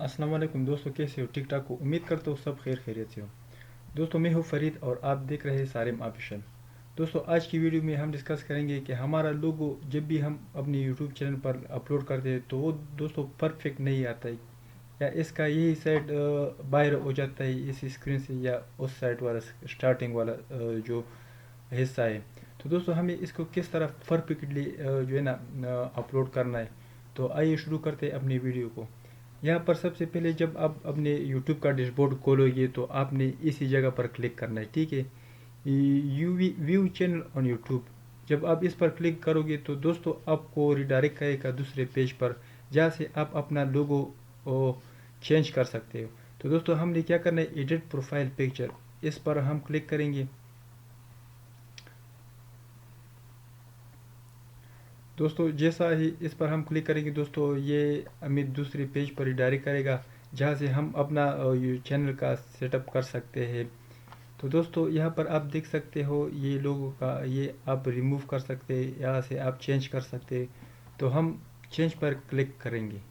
अस्सलाम वालेकुम दोस्तों, कैसे हो? ठीक ठाक हो? उम्मीद करता हूँ सब खैर खैरियत से हो। दोस्तों, मैं हूँ फरीद और आप देख रहे हैं सारिम ऑफिशियल। दोस्तों, आज की वीडियो में हम डिस्कस करेंगे कि हमारा लोगो जब भी हम अपने यूट्यूब चैनल पर अपलोड करते हैं तो वो दोस्तों परफेक्ट नहीं आता है, या इसका यही साइड बाहर हो जाता है इस स्क्रीन से, या उस साइड वाला स्टार्टिंग वाला जो हिस्सा है। तो दोस्तों, हमें इसको किस तरह परफेक्टली जो है ना अपलोड करना है, तो आइए शुरू करते हैं अपनी वीडियो को। यहाँ पर सबसे पहले जब आप अपने यूट्यूब का डैशबोर्ड खोलोगे तो आपने इसी जगह पर क्लिक करना है, ठीक है। You view channel on YouTube, जब आप इस पर क्लिक करोगे तो दोस्तों आपको रिडायरेक्ट करेगा दूसरे पेज पर, जहाँ से आप अपना लोगो चेंज कर सकते हो। तो दोस्तों, हमने क्या करना है, एडिट प्रोफाइल पिक्चर, इस पर हम क्लिक करेंगे। दोस्तों, जैसा ही इस पर हम क्लिक करेंगे दोस्तों, ये हमें दूसरे पेज पर ही डायरेक्ट करेगा, जहाँ से हम अपना चैनल का सेटअप कर सकते हैं। तो दोस्तों, यहाँ पर आप देख सकते हो ये लोगों का, ये आप रिमूव कर सकते हैं, यहाँ से आप चेंज कर सकते हैं। तो हम चेंज पर क्लिक करेंगे।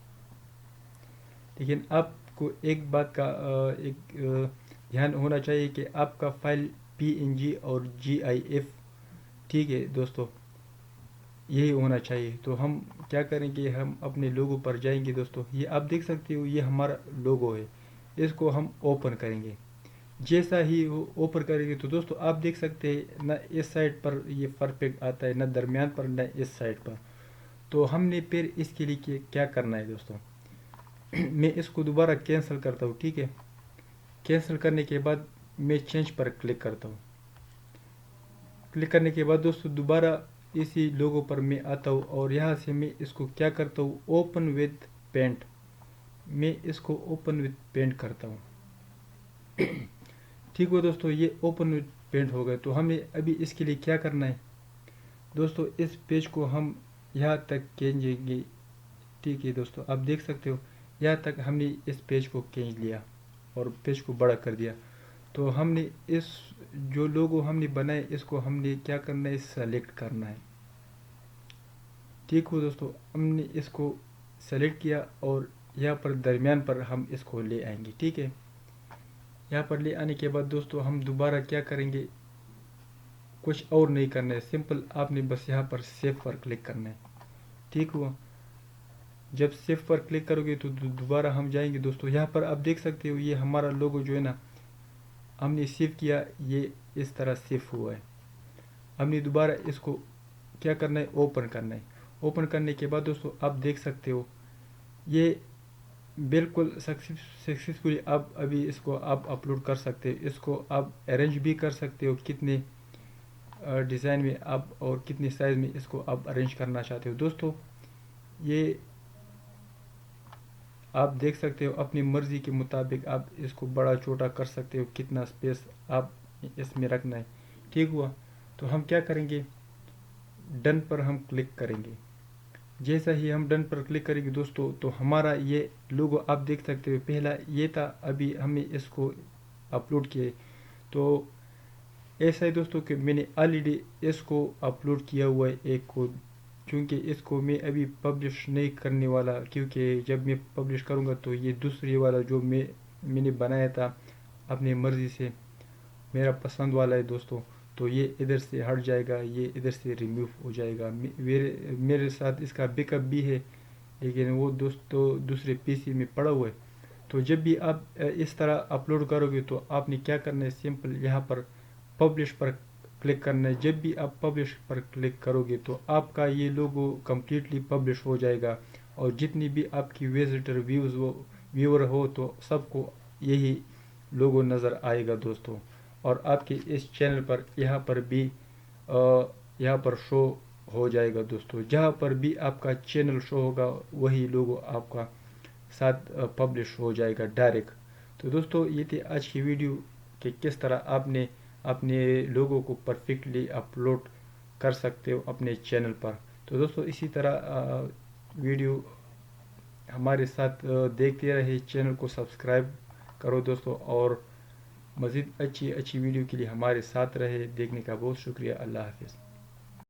लेकिन आपको एक बात का ध्यान होना चाहिए कि आपका फाइल PNG और GIF, ठीक है दोस्तों, यही होना चाहिए। तो हम क्या करेंगे, हम अपने लोगो पर जाएंगे। दोस्तों, ये आप देख सकते हो, ये हमारा लोगो है। इसको हम ओपन करेंगे। जैसा ही वो ओपन करेंगे तो दोस्तों आप देख सकते हैं ना, इस साइड पर ये परफेक्ट आता है, ना दरमियान पर, ना इस साइड पर। तो हमने फिर इसके लिए क्या करना है दोस्तों, मैं इसको दोबारा कैंसिल करता हूँ, ठीक है। कैंसिल करने के बाद मैं चेंज पर क्लिक करता हूँ। क्लिक करने के बाद दोस्तों दोबारा इसी लोगो पर मैं आता हूँ और यहाँ से मैं इसको क्या करता हूँ, ओपन विद पेंट, मैं इसको ओपन विद पेंट करता हूँ। ठीक हो दोस्तों, ये ओपन विद पेंट हो गए। तो हमें अभी इसके लिए क्या करना है दोस्तों, इस पेज को हम यहाँ तक खींचेंगे, ठीक है दोस्तों। आप देख सकते हो यहाँ तक हमने इस पेज को खींच लिया और पेज को बड़ा कर दिया। तो हमने इस जो लोगो हमने बनाए, इसको हमने क्या करना है, सेलेक्ट करना है। ठीक हो दोस्तों, हमने इसको सेलेक्ट किया और यहाँ पर दरमियान पर हम इसको ले आएंगे, ठीक है। यहाँ पर ले आने के बाद दोस्तों हम दोबारा क्या करेंगे, कुछ और नहीं करना है, सिंपल आपने बस यहाँ पर सेव पर क्लिक करना है। ठीक हुआ, जब सेव पर क्लिक करोगे तो दोबारा हम जाएंगे। दोस्तों, यहाँ पर आप देख सकते हो ये हमारा लोगो जो है ना, हमने सेव किया, ये इस तरह सेव हुआ है। हमने दोबारा इसको क्या करना है, ओपन करना है। ओपन करने के बाद दोस्तों आप देख सकते हो ये बिल्कुल सक्सेसफुली आप अभी इसको आप अपलोड कर सकते हो। इसको आप अरेंज भी कर सकते हो, कितने डिज़ाइन में आप और कितने साइज़ में इसको आप अरेंज करना चाहते हो। दोस्तों, ये आप देख सकते हो अपनी मर्ज़ी के मुताबिक आप इसको बड़ा छोटा कर सकते हो, कितना स्पेस आप इसमें रखना है। ठीक हुआ, तो हम क्या करेंगे, डन पर हम क्लिक करेंगे। जैसा ही हम डन पर क्लिक करेंगे दोस्तों, तो हमारा ये लोगो आप देख सकते हो, पहला ये था, अभी हमने इसको अपलोड किए। तो ऐसा है दोस्तों कि मैंने ऑलरेडी इसको अपलोड किया हुआ है एक को, क्योंकि इसको मैं अभी पब्लिश नहीं करने वाला, क्योंकि जब मैं पब्लिश करूँगा तो ये दूसरी वाला जो मैंने बनाया था अपनी मर्ज़ी से, मेरा पसंद वाला है दोस्तों, तो ये इधर से हट जाएगा, ये इधर से रिमूव हो जाएगा। मेरे साथ इसका बैकअप भी है, लेकिन वो दोस्तों दूसरे PC में पड़ा हुआ है। तो जब भी आप इस तरह अपलोड करोगे तो आपने क्या करना है, सिंपल यहाँ पर पब्लिश पर क्लिक करना है। जब भी आप पब्लिश पर क्लिक करोगे तो आपका ये लोगो कम्प्लीटली पब्लिश हो जाएगा, और जितनी भी आपकी विजिटर व्यूअर हो तो सबको यही लोगो नज़र आएगा दोस्तों। और आपके इस चैनल पर यहाँ पर भी यहाँ पर शो हो जाएगा दोस्तों। जहाँ पर भी आपका चैनल शो होगा वही लोगो आपका साथ पब्लिश हो जाएगा डायरेक्ट। तो दोस्तों, ये थी आज की वीडियो कि किस तरह आपने अपने लोगों को परफेक्टली अपलोड कर सकते हो अपने चैनल पर। तो दोस्तों, इसी तरह वीडियो हमारे साथ देखते रहे, चैनल को सब्सक्राइब करो दोस्तों, और मज़ीद अच्छी अच्छी वीडियो के लिए हमारे साथ रहे। देखने का बहुत शुक्रिया। अल्लाह हाफिज़।